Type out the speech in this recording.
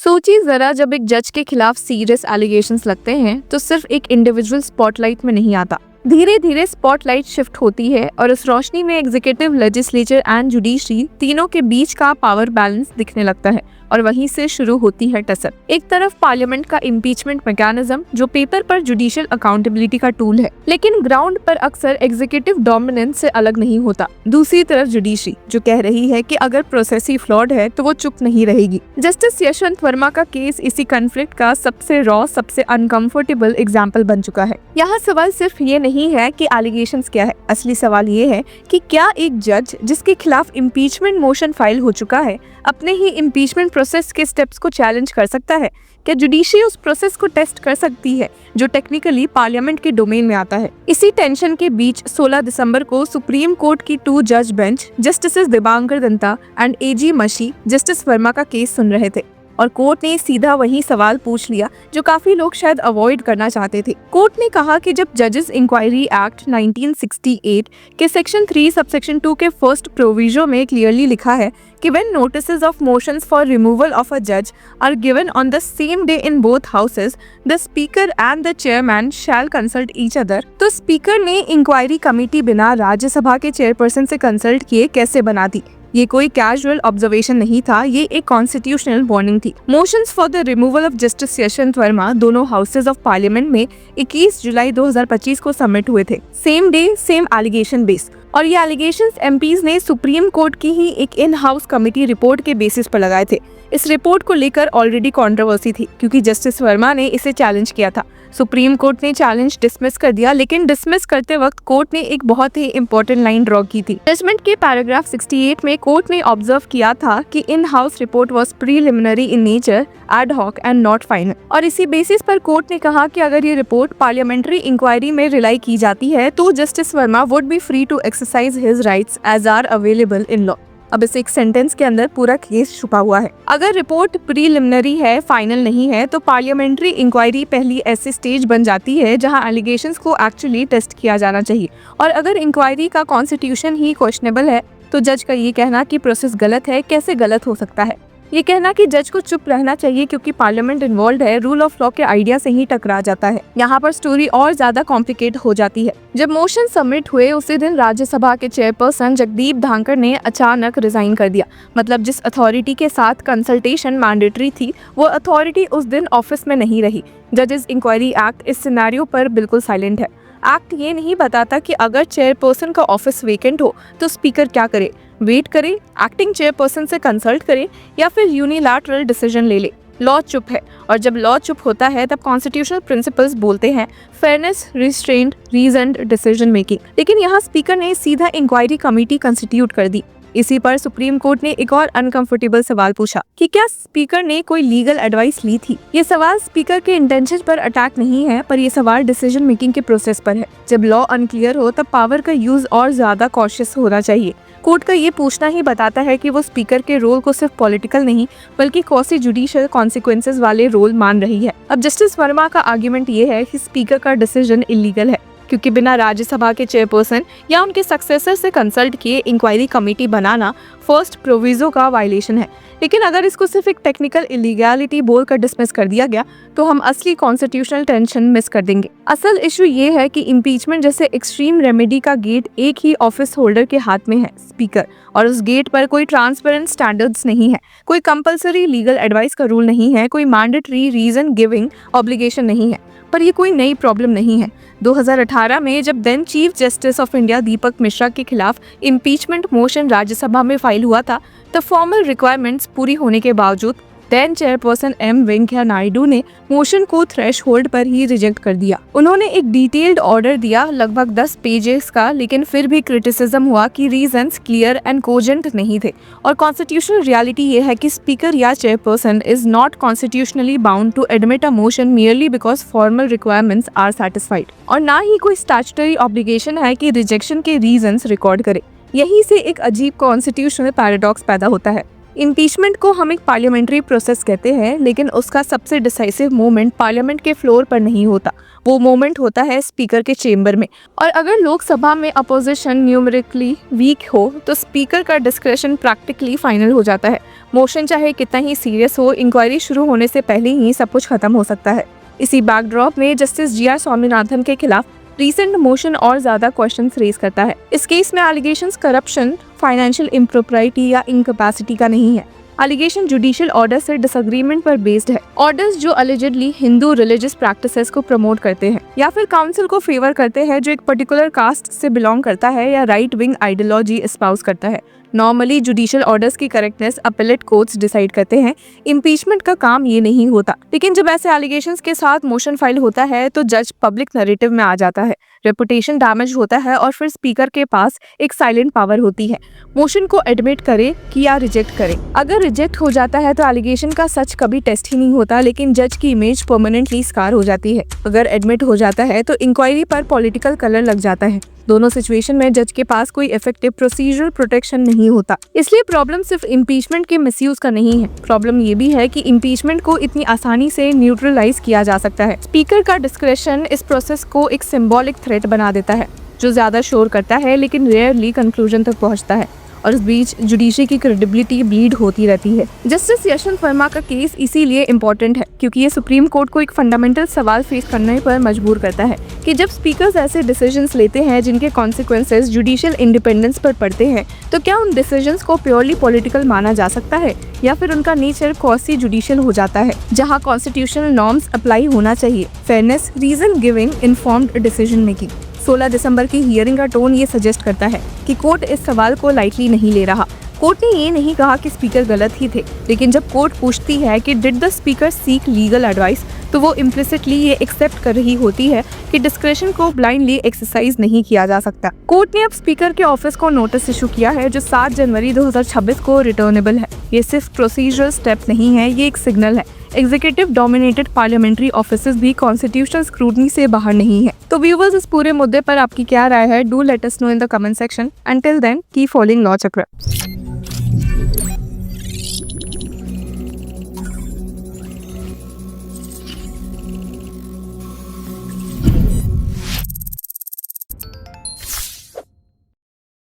सोचिए जरा, जब एक जज के खिलाफ सीरियस एलिगेशंस लगते हैं तो सिर्फ एक इंडिविजुअल स्पॉटलाइट में नहीं आता। धीरे धीरे स्पॉटलाइट शिफ्ट होती है और इस रोशनी में एग्जीक्यूटिव, लेजिस्लेचर एंड जुडिशरी तीनों के बीच का पावर बैलेंस दिखने लगता है और वहीं से शुरू होती है टसल। एक तरफ पार्लियामेंट का इम्पीचमेंट मैकेनिज्म जो पेपर पर जुडिशियल अकाउंटेबिलिटी का टूल है, लेकिन ग्राउंड पर अक्सर एग्जीक्यूटिव डोमिनेंस से अलग नहीं होता। दूसरी तरफ जुडिशरी जो कह रही है कि अगर प्रोसेस ही फ्लॉड है तो वो चुप नहीं रहेगी। जस्टिस यशवंत वर्मा का केस इसी कॉन्फ्लिक्ट का सबसे रॉ, सबसे अनकंफर्टेबल एग्जाम्पल बन चुका है। यहाँ सवाल सिर्फ ये नहीं है कि एलिगेशंस क्या है, असली सवाल ये है कि क्या एक जज जिसके खिलाफ इम्पीचमेंट मोशन फाइल हो चुका है अपने ही इम्पीचमेंट प्रोसेस के स्टेप्स को चैलेंज कर सकता है? क्या जुडिशरी उस प्रोसेस को टेस्ट कर सकती है जो टेक्निकली पार्लियामेंट के डोमेन में आता है? इसी टेंशन के बीच 16 दिसंबर को सुप्रीम कोर्ट की 2 जज बेंच जस्टिस दिबांकर दत्ता एंड एजी मशी जस्टिस वर्मा का केस सुन रहे थे और कोर्ट ने सीधा वही सवाल पूछ लिया जो काफी लोग शायद अवॉइड करना चाहते थे। कोर्ट ने कहा कि जब जजेस इंक्वायरी एक्ट 1968 के सेक्शन 3 सबसेक्शन 2 के फर्स्ट प्रोविजो में क्लियरली लिखा है कि when notices of motions for removal of a judge are given on the same day in both houses, the speaker and the chairman shall consult each other। तो speaker ने inquiry committee बिना राज्यसभा के chairperson से consult किए कैसे बना दी? ये कोई कैजुअल ऑब्जर्वेशन नहीं था, ये एक कॉन्स्टिट्यूशनल वार्निंग थी। Motions for the removal of justice Yashwant Verma दोनों हाउसेज ऑफ पार्लियामेंट में 21 जुलाई 2025 को सबमिट हुए थे। Same day same allegation base, और ये एलिगेशंस एमपीज ने सुप्रीम कोर्ट की ही एक इन हाउस कमेटी रिपोर्ट के बेसिस पर लगाए थे। इस रिपोर्ट को लेकर ऑलरेडी कंट्रोवर्सी थी क्योंकि जस्टिस वर्मा ने इसे चैलेंज किया था। सुप्रीम कोर्ट ने चैलेंज डिसमिस कर दिया, लेकिन डिसमिस करते वक्त कोर्ट ने एक बहुत ही इंपॉर्टेंट लाइन ड्रॉ की थी। जजमेंट के पैराग्राफ 68 में कोर्ट ने ऑब्जर्व किया था कि in house report was preliminary in nature, ad hoc and not final. और इसी बेसिस पर कोर्ट ने कहा कि अगर ये रिपोर्ट पार्लियामेंट्री इंक्वायरी में रिलाई की जाती है तो justice Varma would be free to exercise his rights as are available in law. अब इस एक सेंटेंस के अंदर पूरा केस छुपा हुआ है। अगर रिपोर्ट प्रीलिमिनरी है, फाइनल नहीं है, तो पार्लियामेंट्री इंक्वायरी पहली ऐसी स्टेज बन जाती है जहां एलिगेशंस को एक्चुअली टेस्ट किया जाना चाहिए। और अगर इंक्वायरी का कॉन्स्टिट्यूशन ही क्वेश्चनेबल है तो जज का ये कहना कि प्रोसेस गलत है कैसे गलत हो सकता है? ये कहना कि जज को चुप रहना चाहिए क्योंकि पार्लियामेंट इन्वॉल्व है, रूल ऑफ लॉ के आइडिया से ही टकरा जाता है। यहाँ पर स्टोरी और ज्यादा कॉम्प्लिकेट हो जाती है। जब मोशन सबमिट हुए उसी दिन राज्यसभा के चेयरपर्सन जगदीप धांकर ने अचानक रिजाइन कर दिया। मतलब जिस अथॉरिटी के साथ कंसल्टेशन मैंडेटरी थी वो अथॉरिटी उस दिन ऑफिस में नहीं रही। जजेस इंक्वायरी एक्ट इस सिनेरियो पर बिल्कुल साइलेंट है। एक्ट ये नहीं बताता कि अगर चेयरपर्सन का ऑफिस वेकेंट हो तो स्पीकर क्या करे, वेट करे, एक्टिंग चेयरपर्सन से कंसल्ट करे या फिर यूनिलैटरल डिसीजन ले ले। लॉ चुप है, और जब लॉ चुप होता है तब कॉन्स्टिट्यूशनल प्रिंसिपल्स बोलते हैं फेयरनेस, रिस्ट्रेंट, रीजन्ड डिसीजन मेकिंग। लेकिन यहाँ स्पीकर ने सीधा इंक्वायरी कमेटी कंस्टिट्यूट कर दी। इसी पर सुप्रीम कोर्ट ने एक और अनकंफर्टेबल सवाल पूछा कि क्या स्पीकर ने कोई लीगल एडवाइस ली थी। ये सवाल स्पीकर के इंटेंशन पर अटैक नहीं है, पर ये सवाल डिसीजन मेकिंग के प्रोसेस पर है। जब लॉ अनक्लियर हो तब पावर का यूज और ज्यादा कॉशियस होना चाहिए। कोर्ट का ये पूछना ही बताता है कि वो स्पीकर के रोल को सिर्फ पॉलिटिकल नहीं बल्कि क्वासी जुडिशियल कॉन्सिक्वेंसेस वाले रोल मान रही है। अब जस्टिस वर्मा का आर्ग्यूमेंट ये है कि स्पीकर का डिसीजन इलीगल है क्योंकि बिना राज्यसभा के चेयरपर्सन या उनके सक्सेसर से कंसल्ट किए इंक्वायरी कमेटी बनाना फर्स्ट प्रोविजो का वायलेशन है। लेकिन अगर इसको सिर्फ एक टेक्निकल इलीगैलिटी बोलकर डिसमिस कर दिया गया तो हम असली कॉन्स्टिट्यूशनल टेंशन मिस कर देंगे। असल इशू ये है कि इम्पीचमेंट जैसे एक्सट्रीम रेमेडी का गेट एक ही ऑफिस होल्डर के हाथ में है, स्पीकर, और उस गेट पर कोई ट्रांसपेरेंट स्टैंडर्ड्स नहीं है, कोई कंपलसरी लीगल एडवाइस का रूल नहीं है, कोई मैंडेटरी रीजन गिविंग ऑब्लिगेशन नहीं है। पर ये कोई नई प्रॉब्लम नहीं है। 2018 में जब then chief justice of India Deepak Mishra के खिलाफ इम्पीचमेंट मोशन राज्यसभा में फाइल हुआ था तब फॉर्मल रिक्वायरमेंट्स पूरी होने के बावजूद then chairperson M Venkaiah Naidu ने मोशन को थ्रेशहोल्ड पर ही रिजेक्ट कर दिया। उन्होंने एक डिटेल्ड ऑर्डर दिया लगभग 10 पेजेस का, लेकिन फिर भी क्रिटिसिज्म हुआ कि रीजंस क्लियर एंड कोजेंट नहीं थे। और कॉन्स्टिट्यूशनल रियलिटी ये है कि स्पीकर या chairperson is not constitutionally bound to admit a motion merely because formal requirements are satisfied, और ना ही कोई स्टैट्यूटरी ऑब्लिगेशन है कि रिजेक्शन के रीजंस रिकॉर्ड करे। यहीं से एक अजीब कॉन्स्टिट्यूशनल पैराडॉक्स पैदा होता है। इम्पीचमेंट को हम एक पार्लियामेंट्री प्रोसेस कहते हैं, लेकिन उसका सबसे डिसाइसिव मोमेंट पार्लियामेंट के फ्लोर पर नहीं होता, वो मोमेंट होता है स्पीकर के चेंबर में। और अगर लोकसभा में अपोजिशन न्यूमेरिकली वीक हो तो स्पीकर का डिस्क्रेशन प्रैक्टिकली फाइनल हो जाता है। मोशन चाहे कितना ही सीरियस हो, इंक्वायरी शुरू होने से पहले ही सब कुछ खत्म हो सकता है। इसी बैकड्रॉप में जस्टिस जी.आर. स्वामीनाथन के खिलाफ रीसेंट मोशन और ज्यादा क्वेश्चंस रेज करता है। इस केस में एलिगेशंस करप्शन, फाइनेंशियल इम्प्रोप्राइटी या इनकैपेसिटी का नहीं है। एलिगेशन जुडिशियल ऑर्डर से डिसएग्रीमेंट पर बेस्ड है। ऑर्डर्स जो अलिजिडली हिंदू रिलीजियस प्रैक्टिसेस को प्रमोट करते हैं या फिर काउंसिल को फेवर करते हैं जो एक पर्टिकुलर कास्ट से बिलोंग करता है या राइट विंग आइडियोलॉजी एस्पाउस करता है। नॉर्मली जुडिशियल ऑर्डर्स की करेक्टनेस अपीलेट कोर्ट्स डिसाइड करते हैं। इम्पीचमेंट का काम ये नहीं होता। लेकिन जब ऐसे एलिगेशंस के साथ मोशन फाइल होता है तो जज पब्लिक नैरेटिव में आ जाता है, रेपुटेशन डैमेज होता है और फिर स्पीकर के पास एक साइलेंट पावर होती है, मोशन को एडमिट करे कि या रिजेक्ट करे। अगर रिजेक्ट हो जाता है तो एलिगेशन का सच कभी टेस्ट ही नहीं होता, लेकिन जज की इमेज परमानेंटली स्कार हो जाती है। अगर एडमिट हो जाता है तो इंक्वायरी पर पॉलिटिकल कलर लग जाता है। दोनों सिचुएशन में जज के पास कोई इफेक्टिव प्रोसीजरल प्रोटेक्शन नहीं होता। इसलिए प्रॉब्लम सिर्फ इम्पीचमेंट के मिसयूज का नहीं है, प्रॉब्लम ये भी है कि इम्पीचमेंट को इतनी आसानी से न्यूट्रलाइज किया जा सकता है। स्पीकर का डिस्क्रेशन इस प्रोसेस को एक सिंबॉलिक थ्रेट बना देता है जो ज्यादा शोर करता है लेकिन रेयरली कंक्लूजन तक पहुंचता है, और इस बीच जुडिशरी की क्रेडिबिलिटी ब्लीड होती रहती है। जस्टिस यशवंत वर्मा का केस इसीलिए इम्पोर्टेंट है क्योंकि ये सुप्रीम कोर्ट को एक फंडामेंटल सवाल फेस करने पर मजबूर करता है कि जब स्पीकर्स ऐसे डिसीजंस लेते हैं जिनके कॉन्सिक्वेंसेस जुडिशियल इंडिपेंडेंस पर पड़ते हैं, तो क्या उन डिसीजंस को प्योरली पॉलिटिकल माना जा सकता है या फिर उनका नेचर क्वासी जुडिशियल हो जाता है, जहाँ कॉन्स्टिट्यूशनल नॉर्म्स अप्लाई होना चाहिए। Fairness, reason giving, informed decision making. 16 दिसंबर की हियरिंग का टोन ये सजेस्ट करता है कि कोर्ट इस सवाल को लाइटली नहीं ले रहा। कोर्ट ने ये नहीं कहा कि स्पीकर गलत ही थे, लेकिन जब कोर्ट पूछती है कि did the speaker seek legal advice, तो वो इम्प्लिसिटली ये एक्सेप्ट कर रही होती है कि डिस्क्रेशन को ब्लाइंडली एक्सरसाइज नहीं किया जा सकता। कोर्ट ने अब स्पीकर के ऑफिस को नोटिस इशू किया है जो 7 जनवरी 2026 को रिटर्नेबल है। ये सिर्फ प्रोसीजरल स्टेप नहीं है, ये एक सिग्नल है। एग्जीक्यूटिव डोमिनेटेड पार्लियामेंट्री ऑफिसेज भी कॉन्स्टिट्यूशनल स्क्रूटनी से बाहर नहीं है। तो व्यूअर्स, इस पूरे मुद्दे पर आपकी क्या राय है? Do let us know in the comment section. Until then, keep following law चक्र।